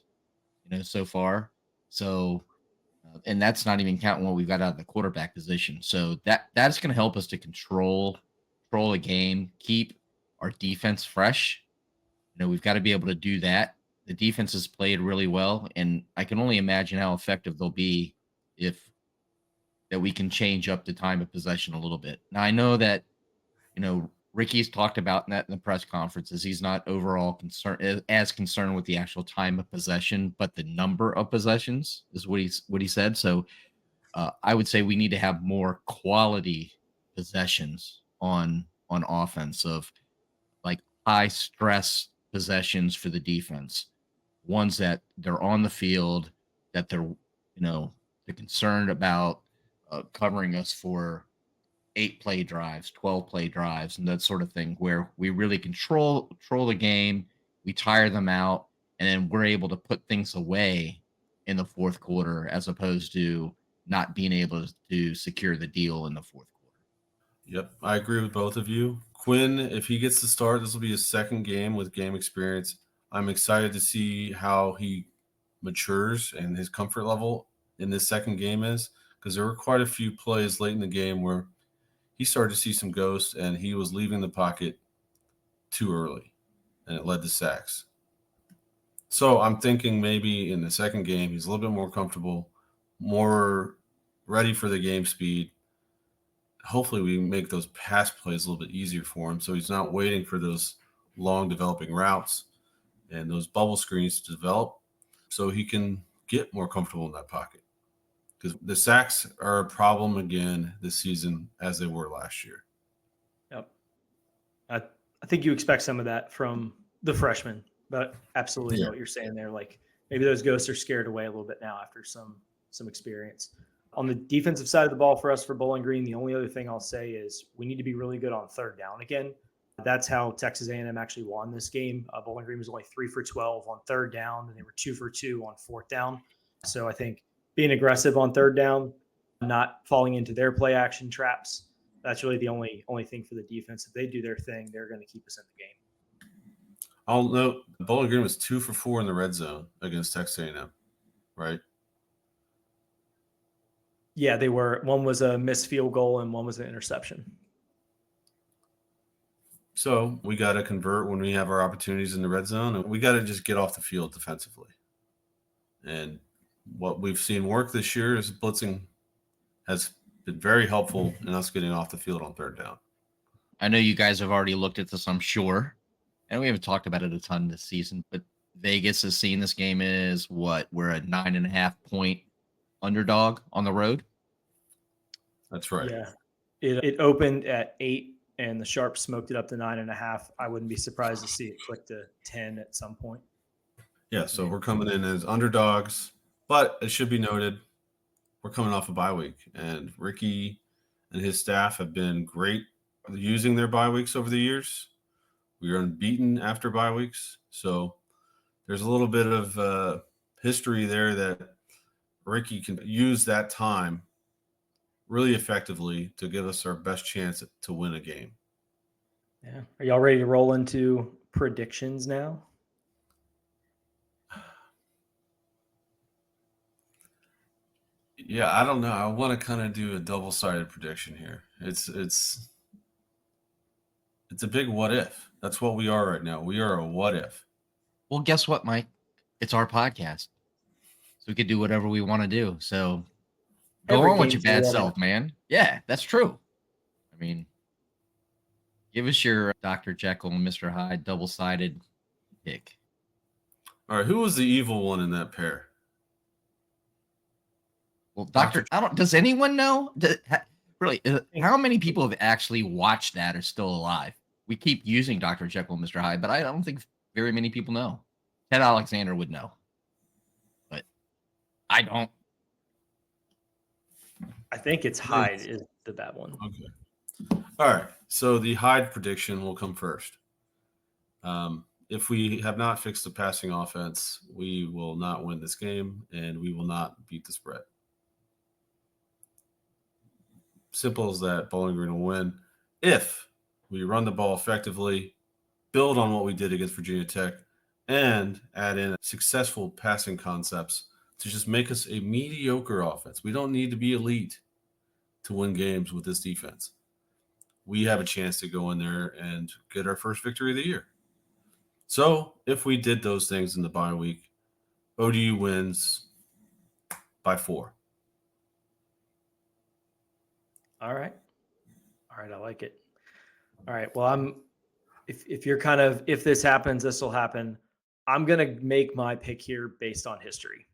Speaker 2: so far. So, and that's not even counting what we've got out of the quarterback position. So that's going to help us to control the game, keep our defense fresh. We've got to be able to do that. The defense has played really well, and I can only imagine how effective they'll be if that we can change up the time of possession a little bit. Now I know that Ricky's talked about that in the press conferences. He's not overall concerned with the actual time of possession, but the number of possessions is what he said. So I would say we need to have more quality possessions on offense, of like high stress possessions for the defense, ones that they're on the field, that they're concerned about covering us for 8 play drives, 12 play drives, and that sort of thing, where we really control the game, we tire them out, and then we're able to put things away in the fourth quarter, as opposed to not being able to secure the deal in the fourth quarter.
Speaker 1: Yep, I agree with both of you. Quinn, if he gets to start, this will be his second game with game experience. I'm excited to see how he matures and his comfort level in this second game is, because there were quite a few plays late in the game where he started to see some ghosts and he was leaving the pocket too early, and it led to sacks. So I'm thinking maybe in the second game he's a little bit more comfortable, more ready for the game speed. Hopefully we make those pass plays a little bit easier for him so he's not waiting for those long developing routes and those bubble screens to develop so he can get more comfortable in that pocket. Because the sacks are a problem again this season as they were last year.
Speaker 3: Yep. I think you expect some of that from the freshmen, but absolutely know what you're saying there. Like maybe those ghosts are scared away a little bit now after some experience. On the defensive side of the ball for us for Bowling Green, the only other thing I'll say is we need to be really good on third down again. That's how Texas A&M actually won this game. Bowling Green was only 3 for 12 on third down, and they were 2 for 2 on fourth down. So I think being aggressive on third down, not falling into their play action traps, that's really the only thing for the defense. If they do their thing, they're going to keep us in the game.
Speaker 1: I'll note Bowling Green was 2 for 4 in the red zone against Texas A&M, right?
Speaker 3: Yeah, they were. One was a missed field goal and one was an interception.
Speaker 1: So we got to convert when we have our opportunities in the red zone, and we got to just get off the field defensively. And what we've seen work this year is blitzing has been very helpful in us getting off the field on third down.
Speaker 2: I know you guys have already looked at this, I'm sure, and we haven't talked about it a ton this season, but Vegas has seen this game is what? We're a 9.5 point underdog on the road.
Speaker 1: That's right.
Speaker 3: Yeah. It opened at 8 and the Sharps smoked it up to 9.5. I wouldn't be surprised to see it click to 10 at some point.
Speaker 1: Yeah, so we're coming in as underdogs, but it should be noted we're coming off a bye week, and Ricky and his staff have been great using their bye weeks over the years. We are unbeaten after bye weeks, so there's a little bit of history there that Ricky can use that time really effectively to give us our best chance to win a game.
Speaker 3: Yeah. Are y'all ready to roll into predictions now?
Speaker 1: Yeah, I don't know. I want to kind of do a double-sided prediction here. It's a big what if. That's what we are right now. We are a what if.
Speaker 2: Well, guess what, Mike? It's our podcast, so we could do whatever we want to do. So go
Speaker 3: Every
Speaker 2: on with your
Speaker 3: game's a
Speaker 2: bad
Speaker 3: what
Speaker 2: self,
Speaker 3: if.
Speaker 2: man. Yeah, that's true. I mean, give us your Dr. Jekyll and Mr. Hyde double-sided pick.
Speaker 1: All right, who was the evil one in that pair?
Speaker 2: Well,
Speaker 1: Dr.
Speaker 2: does anyone know? Really, how many people have actually watched that are still alive? We keep using Dr. Jekyll and Mr. Hyde, but I don't think very many people know. Ted Alexander would know, but I don't.
Speaker 3: I think it's Hyde is the bad one.
Speaker 1: Okay. All right. So the Hyde prediction will come first. If we have not fixed the passing offense, we will not win this game, and we will not beat the spread. Simple as that. Bowling Green will win if we run the ball effectively, build on what we did against Virginia Tech, and add in successful passing concepts to just make us a mediocre offense. We don't need to be elite to win games with this defense. We have a chance to go in there and get our first victory of the year. So if we did those things in the bye week, ODU wins by 4.
Speaker 3: All right. I like it. All right. Well, if you're kind of, if this happens, this will happen. I'm going to make my pick here based on history.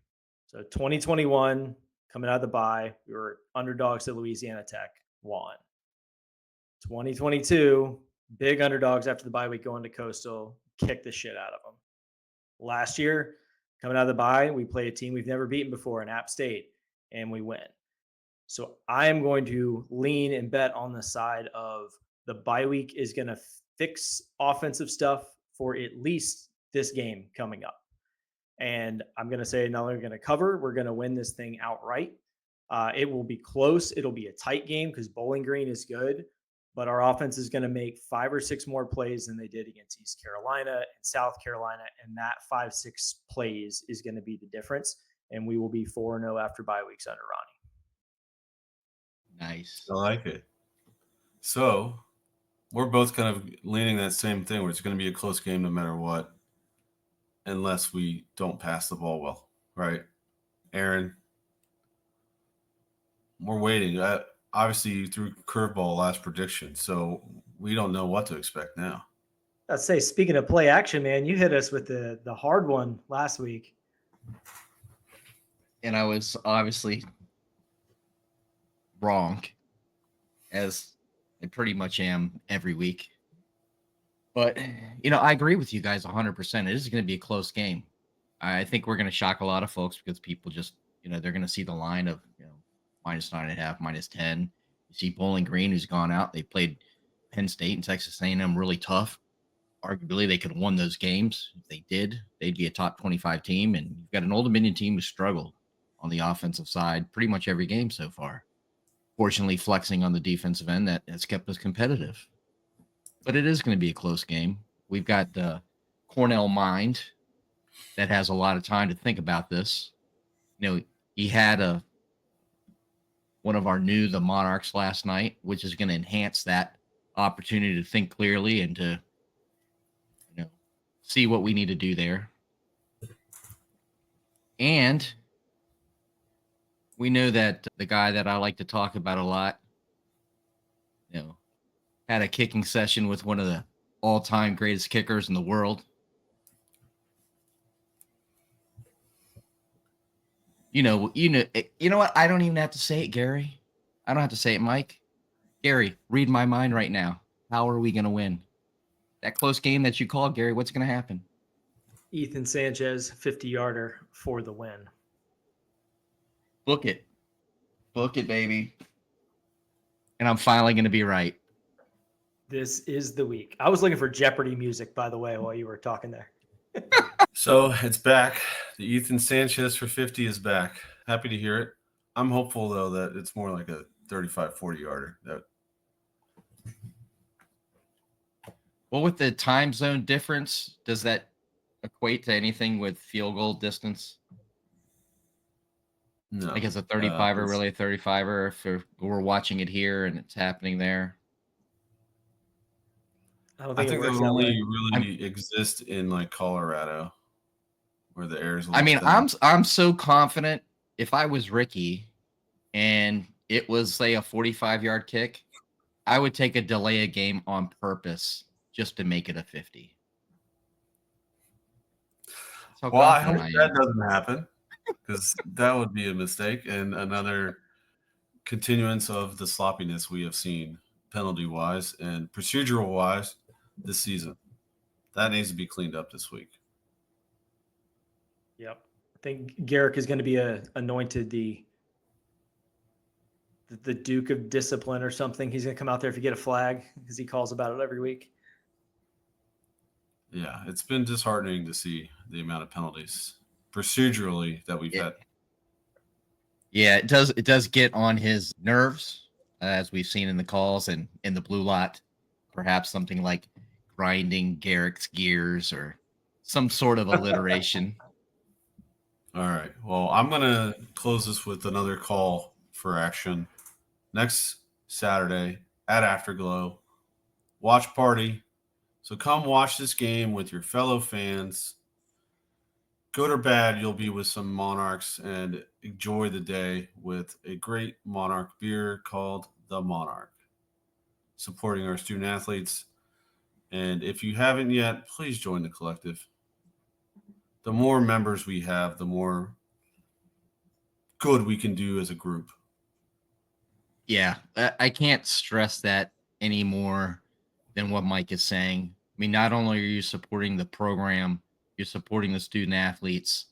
Speaker 3: So 2021, coming out of the bye, we were underdogs to Louisiana Tech, won. 2022, big underdogs after the bye week going to Coastal, kicked the shit out of them. Last year, coming out of the bye, we play a team we've never beaten before in App State, and we win. So I am going to lean and bet on the side of the bye week is going to fix offensive stuff for at least this game coming up. And I'm going to say not only are we going to cover, we're going to win this thing outright. It will be close. It'll be a tight game because Bowling Green is good. but our offense is going to make 5 or 6 more plays than they did against East Carolina and South Carolina. And that 5-6 plays is going to be the difference. And we will be 4-0 after bye weeks under Ronnie.
Speaker 2: Nice.
Speaker 1: I like it. So we're both kind of leaning that same thing where it's going to be a close game no matter what, unless we don't pass the ball well, right? Aaron, we're waiting. Obviously, you threw curveball last prediction, so we don't know what to expect now.
Speaker 3: I'd say, speaking of play action, man, you hit us with the hard one last week.
Speaker 2: And I was obviously wrong, as I pretty much am every week. But, I agree with you guys 100%. It is going to be a close game. I think we're going to shock a lot of folks because people just, they're going to see the line of, -9.5, -10. You see Bowling Green, who's gone out. They played Penn State and Texas A&M really tough. Arguably, they could have won those games. If they did, they'd be a top 25 team. And you've got an Old Dominion team who struggled on the offensive side pretty much every game so far. Fortunately, flexing on the defensive end, that has kept us competitive. But it is going to be a close game. We've got the Cornell mind that has a lot of time to think about this. He had one of the Monarchs last night, which is going to enhance that opportunity to think clearly and to see what we need to do there. And we know that the guy that I like to talk about a lot, had a kicking session with one of the all-time greatest kickers in the world. You know what? I don't even have to say it, Gary. I don't have to say it, Mike. Gary, read my mind right now. How are we going to win? That close game that you called, Gary, what's going to happen?
Speaker 3: Ethan Sanchez, 50-yarder for the win.
Speaker 2: Book it. Book it, baby. And I'm finally going to be right.
Speaker 3: This is the week. I was looking for Jeopardy music, by the way, while you were talking there.
Speaker 1: So it's back. The Ethan Sanchez for 50 is back. Happy to hear it. I'm hopeful, though, that it's more like a 35, 40-yarder.
Speaker 2: Well, with the time zone difference, does that equate to anything with field goal distance?
Speaker 1: No.
Speaker 2: Like, is a 35er really a 35er if we're watching it here and it's happening there?
Speaker 3: I
Speaker 1: think it would only really exist in like Colorado, where the air is a little thin.
Speaker 2: I'm so confident. If I was Ricky and it was, say, a 45-yard kick, I would take a delay a game on purpose just to make it a 50.
Speaker 1: Well, I hope that doesn't happen, because that would be a mistake and another continuance of the sloppiness we have seen penalty-wise and procedural-wise this season. That needs to be cleaned up this week.
Speaker 3: Yep. I think Garrick is going to be anointed the Duke of Discipline or something. He's going to come out there if you get a flag, because he calls about it every week.
Speaker 1: Yeah, it's been disheartening to see the amount of penalties procedurally that we've had.
Speaker 2: Yeah, it does. It does get on his nerves, as we've seen in the calls and in the blue lot. Perhaps something like grinding Garrick's gears or some sort of alliteration.
Speaker 1: All right. Well, I'm going to close this with another call for action. Next Saturday at Afterglow, watch party. So come watch this game with your fellow fans. Good or bad, you'll be with some Monarchs and enjoy the day with a great Monarch beer called the Monarch, supporting our student athletes. And if you haven't yet, please join the collective. The more members we have, the more good we can do as a group.
Speaker 2: Yeah, I can't stress that any more than what Mike is saying. I mean, not only are you supporting the program, you're supporting the student athletes.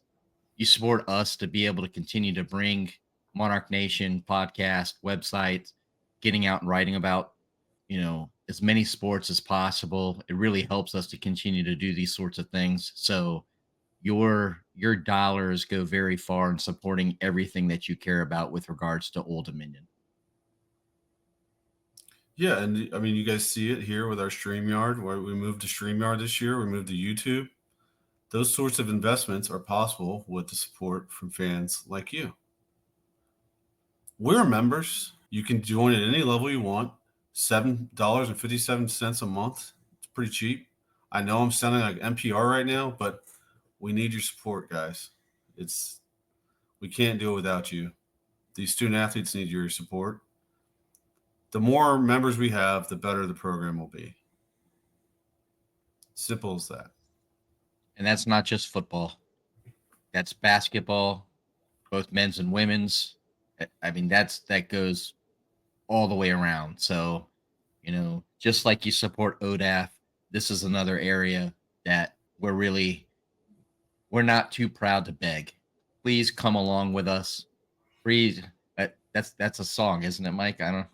Speaker 2: You support us to be able to continue to bring Monarch Nation podcast, websites, getting out and writing about, as many sports as possible. It really helps us to continue to do these sorts of things. So your dollars go very far in supporting everything that you care about with regards to Old Dominion.
Speaker 1: Yeah, and I mean, you guys see it here with our StreamYard, where we moved to StreamYard this year. We moved to YouTube. Those sorts of investments are possible with the support from fans like you. We're members. You can join at any level you want. $7.57 a month. It's pretty cheap. I know I'm sounding like NPR right now, but we need your support, guys. We can't do it without you. These student athletes need your support. The more members we have, the better the program will be. Simple as that.
Speaker 2: And that's not just football. That's basketball, both men's and women's. I mean, that goes all the way around. So, just like you support ODAF, this is another area that we're not too proud to beg. Please come along with us. Please, that's a song, isn't it, Mike? I'm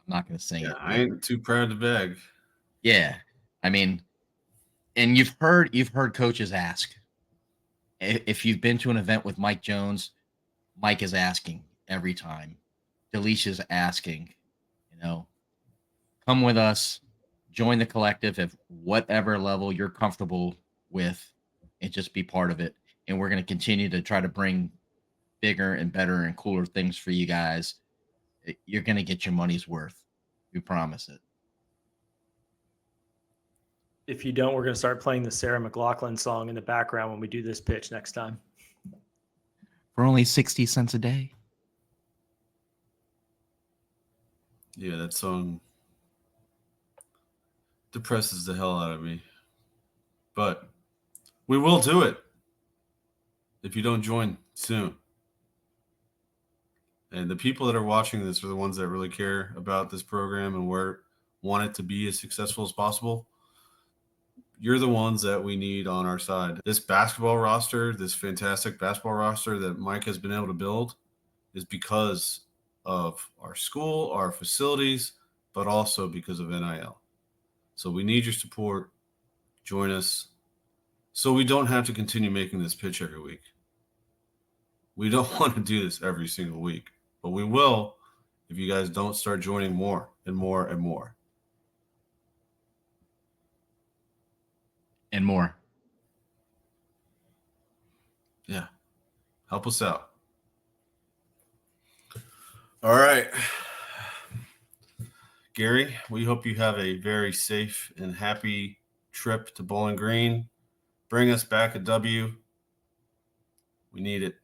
Speaker 2: not going to sing it.
Speaker 1: I ain't too proud to beg.
Speaker 2: Yeah, I mean, and you've heard coaches ask. If you've been to an event with Mike Jones, Mike is asking every time. Delicia's asking, come with us, join the collective at whatever level you're comfortable with, and just be part of it. And we're going to continue to try to bring bigger and better and cooler things for you guys. You're going to get your money's worth. We promise it.
Speaker 3: If you don't, we're going to start playing the Sarah McLachlan song in the background when we do this pitch next time.
Speaker 2: For only 60 cents a day.
Speaker 1: Yeah, that song depresses the hell out of me. But we will do it if you don't join soon. And the people that are watching this are the ones that really care about this program and want it to be as successful as possible. You're the ones that we need on our side. This basketball roster, this fantastic basketball roster that Mike has been able to build, is because of our school, our facilities, but also because of NIL. So we need your support. Join us so we don't have to continue making this pitch every week. We don't want to do this every single week, but we will if you guys don't start joining more and more and more.
Speaker 2: And more.
Speaker 1: Yeah. Help us out. All right. Gary, we hope you have a very safe and happy trip to Bowling Green. Bring us back a W. We need it.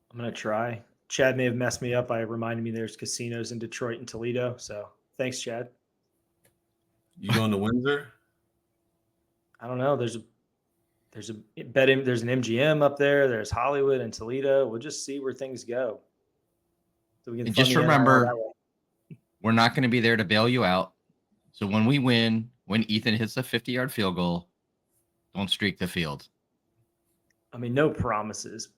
Speaker 3: I'm going to try. Chad may have messed me up by reminding me there's casinos in Detroit and Toledo. So thanks, Chad.
Speaker 1: You going to Windsor?
Speaker 3: I don't know. There's an MGM up there. There's Hollywood and Toledo. We'll just see where things go. So we can
Speaker 2: And just
Speaker 3: fund the NIL
Speaker 2: remember,
Speaker 3: that way.
Speaker 2: we're not going to be there to bail you out. So when we win, when Ethan hits a 50-yard field goal, don't streak the field.
Speaker 3: I mean, no promises.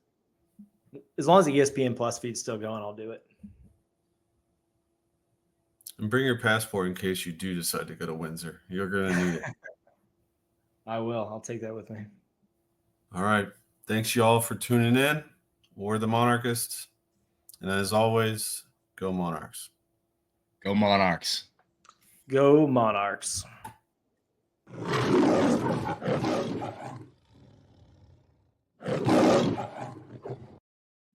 Speaker 3: As long as the ESPN Plus feed's still going, I'll do it.
Speaker 1: And bring your passport in case you do decide to go to Windsor. You're going to need it.
Speaker 3: I will. I'll take that with me.
Speaker 1: All right. Thanks, y'all, for tuning in. We're the Monarchists. And as always, go Monarchs.
Speaker 2: Go Monarchs.
Speaker 3: Go Monarchs.